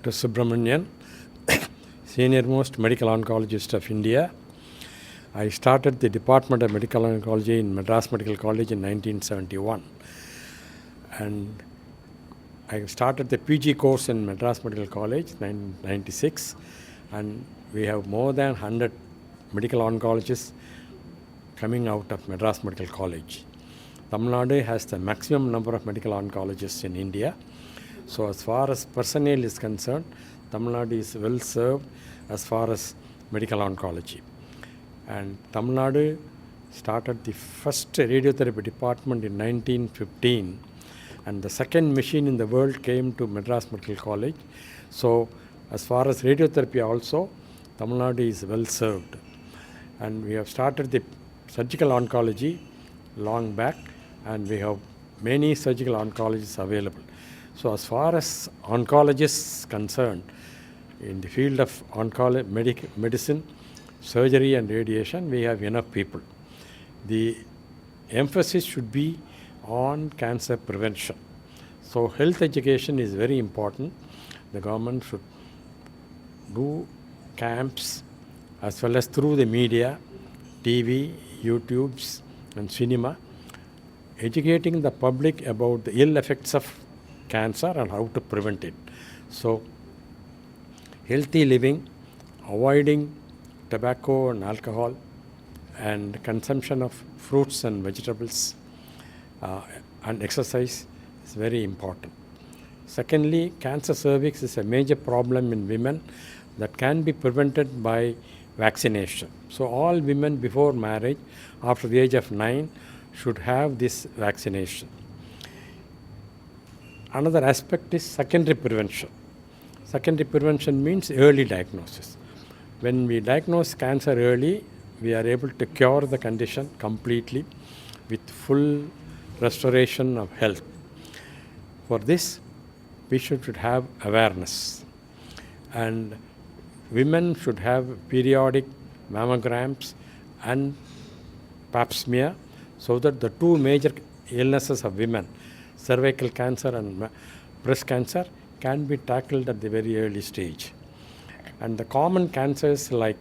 Dr. Subramanian, senior most medical oncologist of India. I started the Department of Medical Oncology in Madras Medical College in 1971. And I started the PG course in Madras Medical College in 1996. And we have more than 100 medical oncologists coming out of Madras Medical College. Tamil Nadu has the maximum number of medical oncologists in India. So as far as personnel is concerned, Tamil Nadu is well served as far as medical oncology. And Tamil Nadu started the first radiotherapy department in 1915, and the second machine in the world came to Madras Medical College. So as far as radiotherapy also, Tamil Nadu is well served. And we have started the surgical oncology long back, and we have many surgical oncologists available. So as far as oncologists concerned, in the field of medicine, surgery and radiation, we have enough people. The emphasis should be on cancer prevention. So health education is very important. The government should do camps as well as through the media, TV, YouTubes and cinema, educating the public about the ill effects of cancer and how to prevent it. So healthy living, avoiding tobacco and alcohol, and consumption of fruits and vegetables, and exercise is very important. Secondly, cancer cervix is a major problem in women that can be prevented by vaccination. So all women before marriage, after the age of 9, should have this vaccination. Another aspect is secondary prevention. Secondary prevention means early diagnosis. When we diagnose cancer early, we are able to cure the condition completely with full restoration of health. For this, we should have awareness. And women should have periodic mammograms and pap smear, so that the two major illnesses of women, cervical cancer and breast cancer, can be tackled at the very early stage. And the common cancers like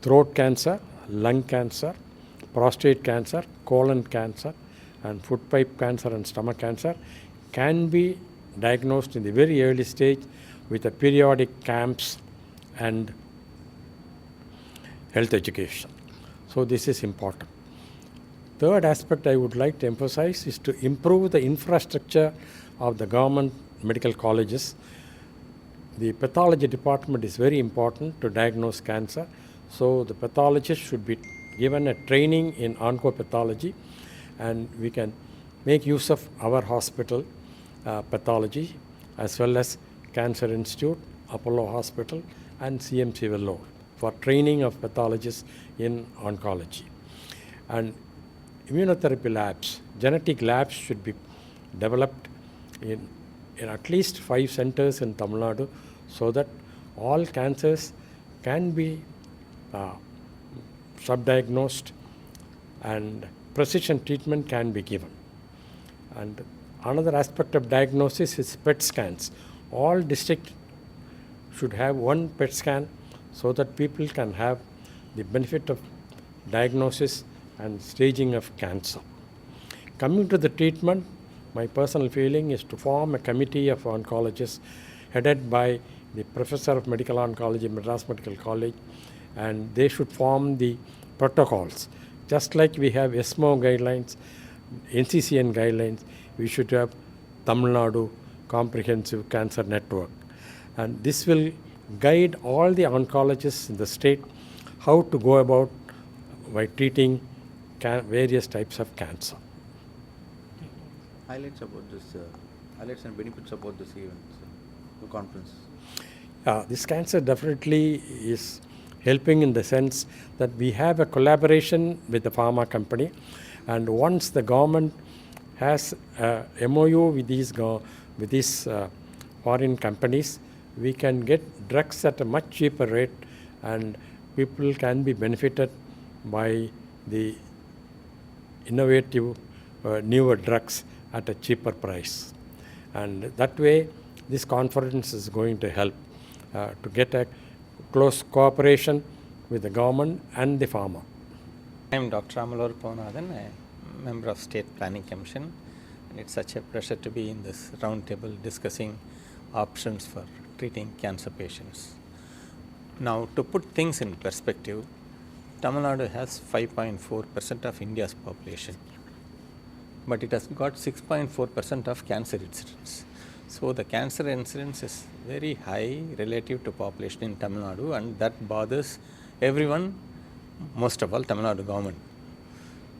throat cancer, lung cancer, prostate cancer, colon cancer, and foot pipe cancer and stomach cancer can be diagnosed in the very early stage with the periodic camps and health education. So this is important. Third aspect I would like to emphasize is to improve the infrastructure of the government medical colleges. The pathology department is very important to diagnose cancer. So the pathologist should be given a training in oncopathology, and we can make use of our hospital pathology as well as Cancer Institute, Apollo Hospital and CMC Vellore for training of pathologists in oncology. And immunotherapy labs, genetic labs should be developed in at least 5 centers in Tamil Nadu, so that all cancers can be subdiagnosed and precision treatment can be given. And another aspect of diagnosis is PET scans. All districts should have one PET scan, so that people can have the benefit of diagnosis and staging of cancer. Coming to the treatment, my personal feeling is to form a committee of oncologists headed by the Professor of Medical Oncology, Madras Medical College, and they should form the protocols. Just like we have ESMO guidelines, NCCN guidelines, we should have Tamil Nadu Comprehensive Cancer Network. And this will guide all the oncologists in the state how to go about by treating various types of cancer. Highlights about this, highlights and benefits about this event, the conference. This cancer definitely is helping in the sense that we have a collaboration with the pharma company, and once the government has a MOU with these foreign companies, we can get drugs at a much cheaper rate, and people can be benefited by the innovative newer drugs at a cheaper price. And that way This conference is going to help to get a close cooperation with the government and the pharma. I am Dr. Amalur Ponathan, a member of State Planning Commission, and it's such a pleasure to be in this roundtable discussing options for treating cancer patients. Now, to put things in perspective, Tamil Nadu has 5.4% of India's population, but it has got 6.4% of cancer incidence. So the cancer incidence is very high relative to population in Tamil Nadu, and that bothers everyone, most of all Tamil Nadu government.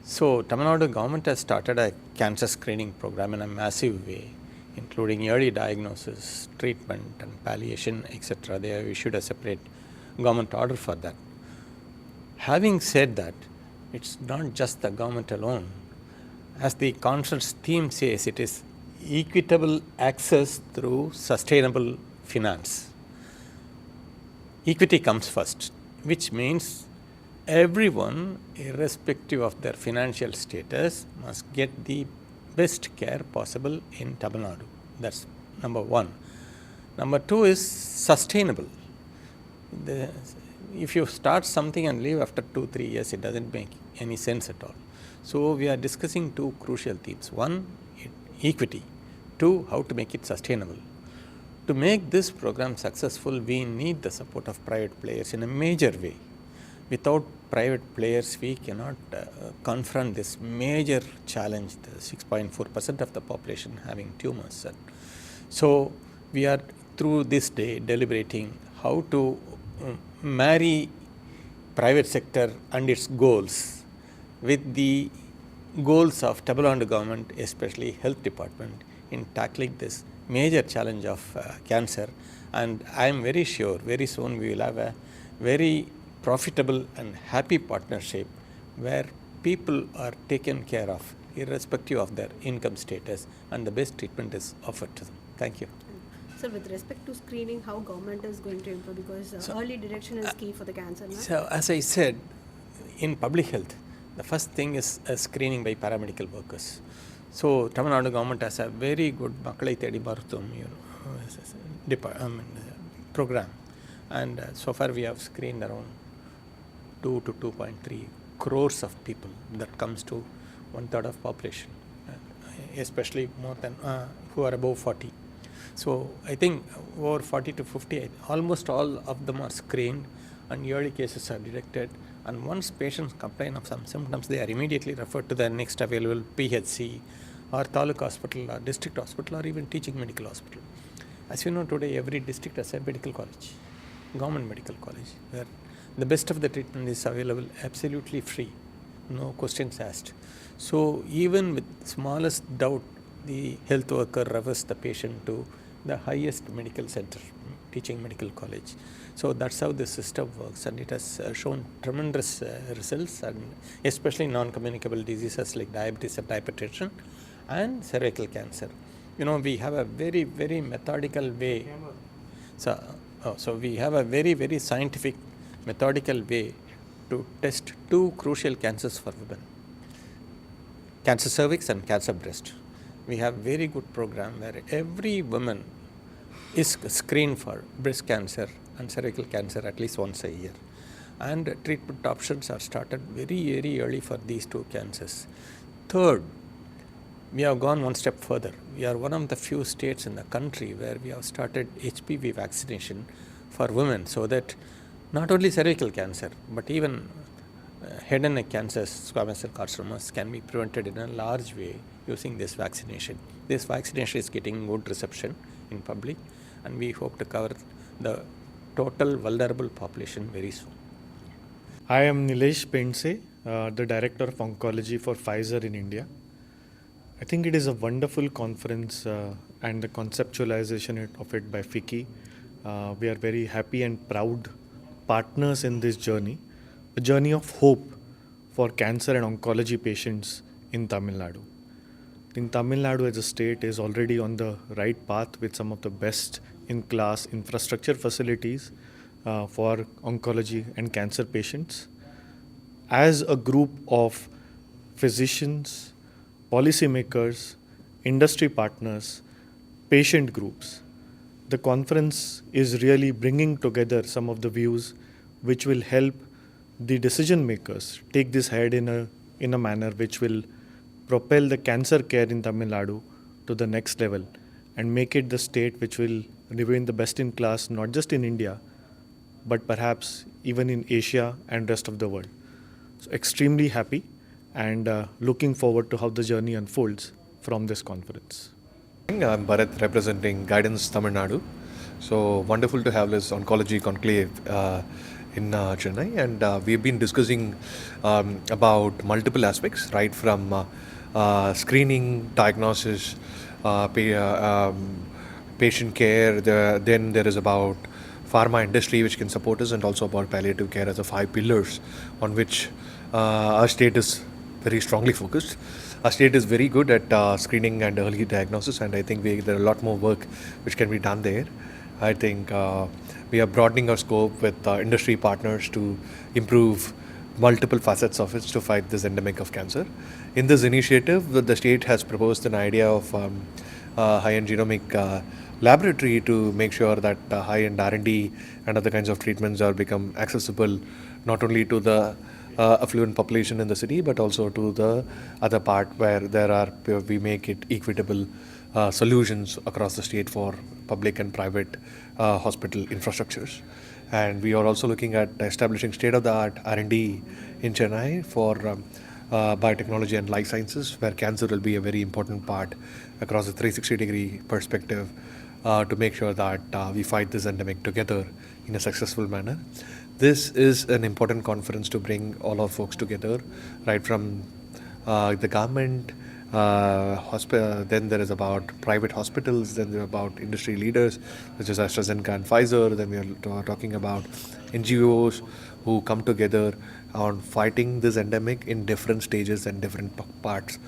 So Tamil Nadu government has started a cancer screening program in a massive way, including early diagnosis, treatment and palliation, etc. They have issued a separate government order for that. Having said that, it's not just the government alone. As the conference theme says, it is equitable access through sustainable finance. Equity comes first, which means everyone, irrespective of their financial status, must get the best care possible in Tamil Nadu. That's number one. Number two is sustainable. If you start something and leave after 2-3 years, it doesn't make any sense at all. So we are discussing two crucial themes. One, equity. Two, how to make it sustainable. To make this program successful, we need the support of private players in a major way. Without private players, we cannot confront this major challenge, the 6.4% of the population having tumors. So we are through this day deliberating how to marry private sector and its goals with the goals of Tamil Nadu government, especially health department, in tackling this major challenge of cancer. And I am very sure very soon we will have a very profitable and happy partnership where people are taken care of irrespective of their income status, and the best treatment is offered to them. Thank you. So with respect to screening, how government is going to improve, because early detection is key for the cancer, no? So as I said, in public health, the first thing is screening by paramedical workers. So Tamil Nadu government has a very good Makkalai Thedi Maruthum program, and so far we have screened around 2 to 2.3 crores of people. That comes to 1/3 of population, especially more than who are above 40. So I think over 40 to 50, almost all of them are screened and early cases are detected. And once patients complain of some symptoms, they are immediately referred to the next available PHC or Taluk hospital or district hospital or even teaching medical hospital. As you know, today every district has a medical college, government medical college, where the best of the treatment is available absolutely free, no questions asked. So even with smallest doubt, the health worker refers the patient to the highest medical center, teaching medical college. So that's how the system works, and it has shown tremendous results, and especially non-communicable diseases like diabetes and hypertension and cervical cancer. You know, we have a very, very methodical way. So we have a very, very scientific, methodical way to test two crucial cancers for women: cancer cervix and cancer breast. We have very good program where every woman is screened for breast cancer and cervical cancer at least once a year. And treatment options are started very, very early for these two cancers. Third, we have gone one step further. We are one of the few states in the country where we have started HPV vaccination for women, so that not only cervical cancer, but even head and neck cancers, squamous cell carcinomas, can be prevented in a large way using this vaccination. This vaccination is getting good reception in public, and we hope to cover the total vulnerable population very soon. I am Nilesh Pense, the Director of Oncology for Pfizer in India. I think it is a wonderful conference and the conceptualization of it by Ficci. We are very happy and proud partners in this journey, a journey of hope for cancer and oncology patients in Tamil Nadu. I think Tamil Nadu as a state is already on the right path with some of the best in class infrastructure facilities for oncology and cancer patients. As a group of physicians, policymakers, industry partners, patient groups, the conference is really bringing together some of the views which will help the decision makers take this ahead in a manner which will propel the cancer care in Tamil Nadu to the next level and make it the state which will remain the best in class, not just in India, but perhaps even in Asia and rest of the world. So extremely happy and looking forward to how the journey unfolds from this conference. I'm Bharat representing Guidance Tamil Nadu. So wonderful to have this oncology conclave in Chennai, and we've been discussing about multiple aspects, right from screening, diagnosis, patient care. Then there is about pharma industry which can support us, and also about palliative care as the 5 pillars on which our state is very strongly focused. Our state is very good at screening and early diagnosis, and I think there are a lot more work which can be done there. I think we are broadening our scope with industry partners to improve multiple facets of it to fight this endemic of cancer. In this initiative, the state has proposed an idea of high-end genomic laboratory to make sure that high-end R&D and other kinds of treatments are become accessible not only to the affluent population in the city, but also to the other part where we make it equitable solutions across the state for public and private hospital infrastructures. And we are also looking at establishing state-of-the-art R&D in Chennai for biotechnology and life sciences, where cancer will be a very important part across a 360-degree perspective to make sure that we fight this endemic together in a successful manner. This is an important conference to bring all our folks together, right from the government, then there is about private hospitals, then there are about industry leaders such as AstraZeneca and Pfizer, then we are talking about NGOs who come together on fighting this endemic in different stages and different parts.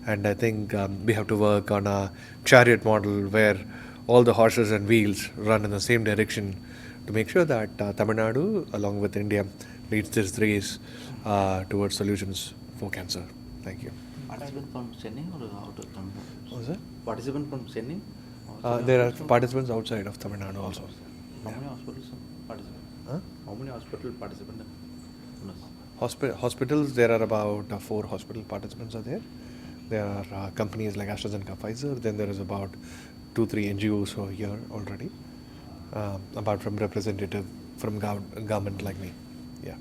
And I think we have to work on a chariot model where all the horses and wheels run in the same direction to make sure that Tamil Nadu, along with India, leads this race towards solutions for cancer. Thank you. Participant from Chennai or out of Tamil Nadu? What was that? Participant from Chennai? There are participants outside of Tamil Nadu also. How many hospitals participants? Huh? How many hospital participants? Hospitals, there are about 4 hospital participants are there. There are companies like AstraZeneca, Pfizer. Then there is about 2-3 NGOs who are here already, apart from representative from government like me. Yeah.